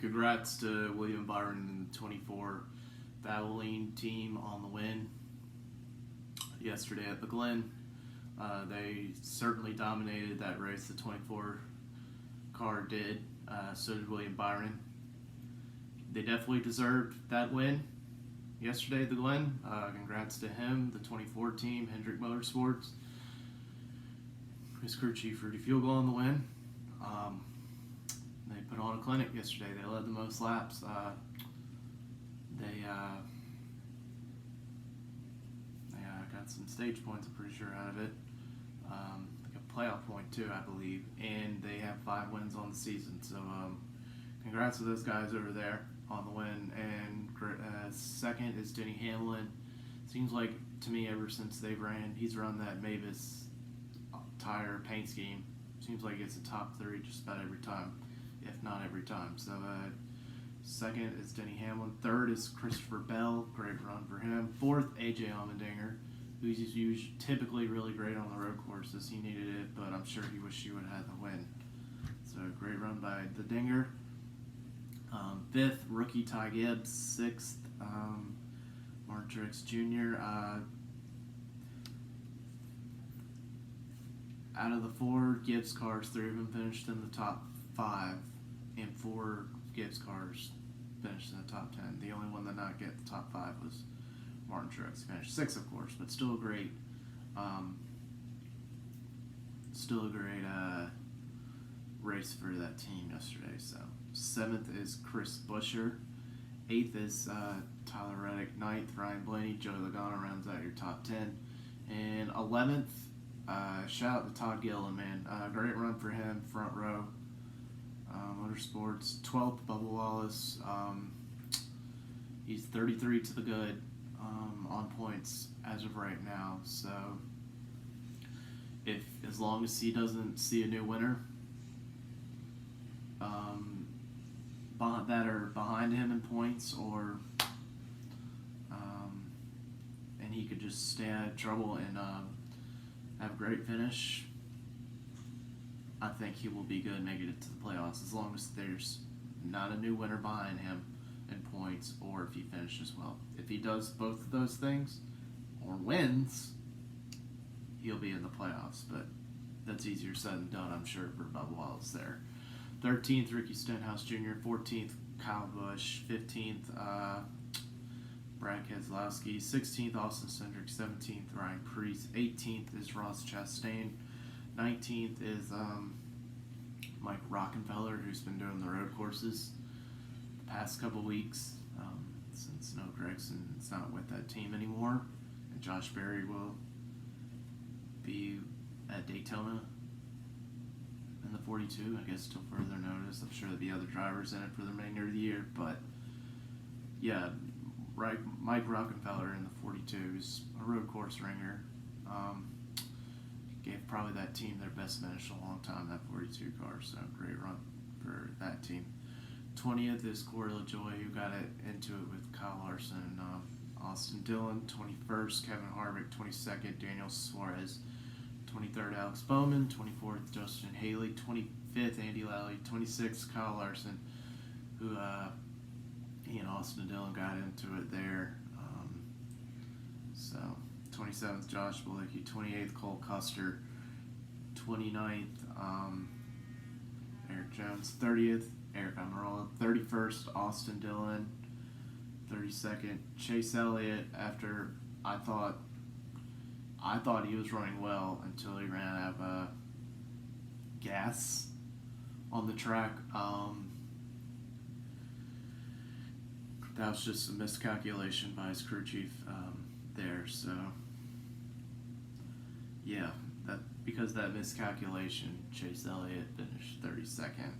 Congrats to William Byron and the 24 Valvoline team on the win yesterday at the Glen. They certainly dominated that race. The 24 car did. So did William Byron. They definitely deserved that win yesterday at the Glen. Congrats to him, the 24 team, Hendrick Motorsports. His crew chief Rudy Fugle on the win. They put on a clinic yesterday. They led the most laps. They got some stage points, I'm pretty sure, out of it. Like a playoff point too, I believe. And they have 5 wins on the season. So congrats to those guys over there on the win. And second is Denny Hamlin. Seems like to me ever since he's run that Mavis tire paint scheme. Seems like it's a top 3 just about every time, if not every time. So second is Denny Hamlin. Third is Christopher Bell. Great run for him. Fourth, AJ Allmendinger, who's usually typically really great on the road courses. He needed it, but I'm sure he wished he would have had the win. So great run by the Dinger. Fifth, rookie Ty Gibbs. Sixth, Martin Truex Jr. Out of the 4 Gibbs cars, 3 of them finished in the top 5, and 4 Gibbs cars finished in the top 10. The only one that not get the top 5 was Martin Truex. He finished 6th, of course, but still a great, race for that team yesterday. So 7th is Chris Buescher. 8th is Tyler Reddick. 9th, Ryan Blaney. Joey Logano rounds out your top 10. And 11th, shout out to Todd Gilliland, man. Great run for him, front row. Motorsports. 12th, Bubba Wallace. He's 33 to the good on points as of right now. So, as long as he doesn't see a new winner that are behind him in points, or and he could just stay out of trouble and have a great finish, I think he will be good making it to the playoffs, as long as there's not a new winner behind him in points, or if he finishes well. If he does both of those things or wins, he'll be in the playoffs, but that's easier said than done, I'm sure, for Bubba Wallace there. 13th, Ricky Stenhouse Jr. 14th, Kyle Busch. 15th, Brad Keselowski. 16th, Austin Cindric. 17th, Ryan Preece. 18th is Ross Chastain. 19th is Mike Rockenfeller, who's been doing the road courses the past couple weeks since Noah Gregson's not with that team anymore. And Josh Berry will be at Daytona in the 42, I guess, till further notice. I'm sure there'll be other drivers in it for the remainder of the year, but yeah, right. Mike Rockenfeller in the 42 is a road course ringer. Gave probably that team their best finish in a long time, that 42 car, so great run for that team. 20th is Corey LaJoie, who got it into it with Kyle Larson and Austin Dillon. 21st, Kevin Harvick. 22nd, Daniel Suarez. 23rd, Alex Bowman. 24th, Justin Haley. 25th, Andy Lally. 26th, Kyle Larson, who he and Austin Dillon got into it there. 27th, Josh Bilicki. 28th, Cole Custer. 29th, Eric Jones. 30th, Eric Almirola. 31st, Austin Dillon. 32nd, Chase Elliott. After I thought he was running well until he ran out of gas on the track. That was just a miscalculation by his crew chief there. So yeah, because of that miscalculation, Chase Elliott finished 32nd.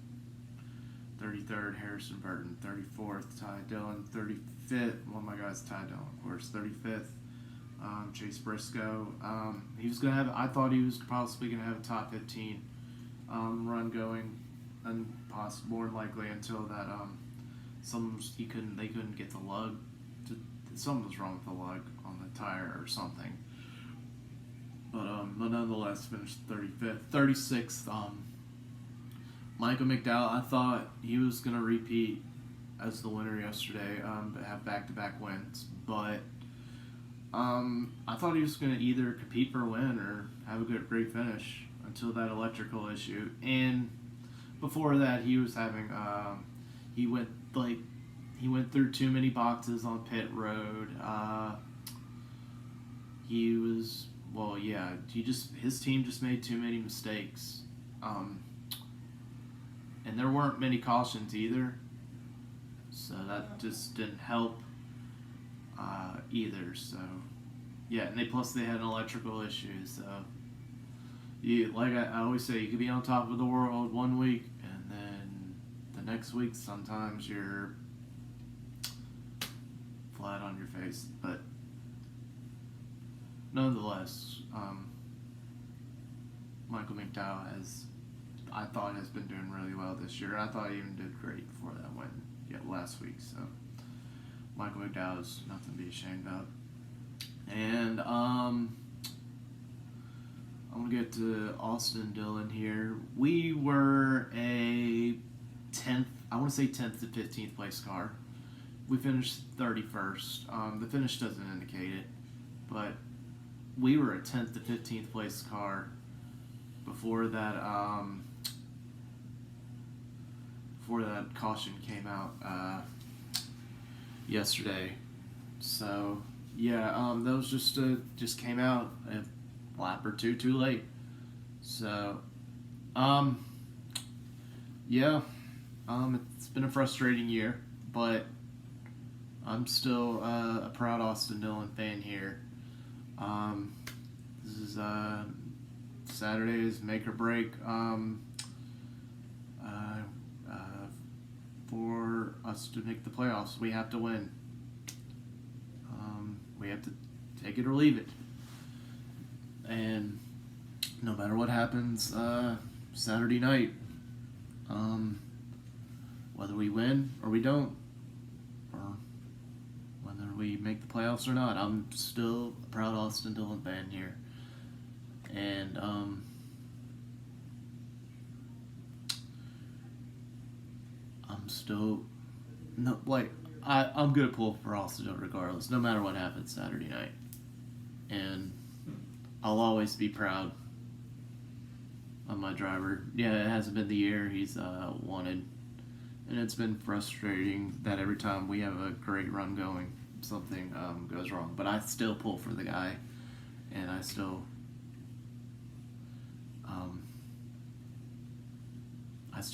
33rd, Harrison Burton. 34th, Ty Dillon. 35th, well, my guy's Ty Dillon, of course. 35th, Chase Briscoe. He was gonna have. I thought he was possibly gonna have a top 15 run going, and more than likely until that they couldn't get the lug. Something was wrong with the lug on the tire or something. But nonetheless, finished 35th. 36th, Michael McDowell. I thought he was gonna repeat as the winner yesterday, have back-to-back wins. But I thought he was going to either compete for a win or have a great finish until that electrical issue. And before that, he was having he went through too many boxes on pit road. He was his team just made too many mistakes. And there weren't many cautions either, so that just didn't help either. So yeah, and they had an electrical issue. So like I always say, you could be on top of the world one week, and then the next week sometimes you're flat on your face. But nonetheless, Michael McDowell has been doing really well this year. I thought he even did great before that win last week. So Michael McDowell is nothing to be ashamed of. And I'm gonna get to Austin Dillon here. We were a 10th, I want to say 10th to 15th place car. We finished 31st. The finish doesn't indicate it, but we were a 10th to 15th place car before that caution came out yesterday. So yeah, those just came out a lap or two too late. So it's been a frustrating year, but I'm still a proud Austin Dillon fan here. This is Saturday's make or break for us to make the playoffs. We have to win. We have to take it or leave it. And no matter what happens Saturday night, whether we win or we don't, or whether we make the playoffs or not, I'm still a proud Austin Dillon fan here. And I'm still I'm gonna pull for Austin Dillon regardless, no matter what happens Saturday night. And I'll always be proud of my driver. Yeah, it hasn't been the year he's wanted, and it's been frustrating that every time we have a great run going, something goes wrong. But I still pull for the guy, and I still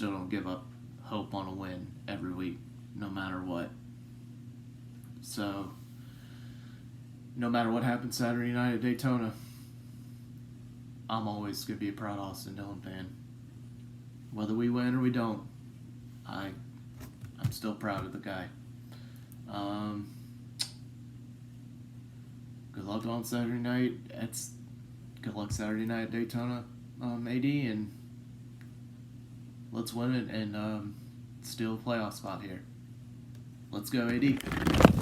don't give up hope on a win every week, no matter what. So, no matter what happens Saturday night at Daytona, I'm always going to be a proud Austin Dillon fan. Whether we win or we don't, I'm still proud of the guy. Good luck on Saturday night. Good luck Saturday night at Daytona, AD, and let's win it and steal a playoff spot here. Let's go, AD.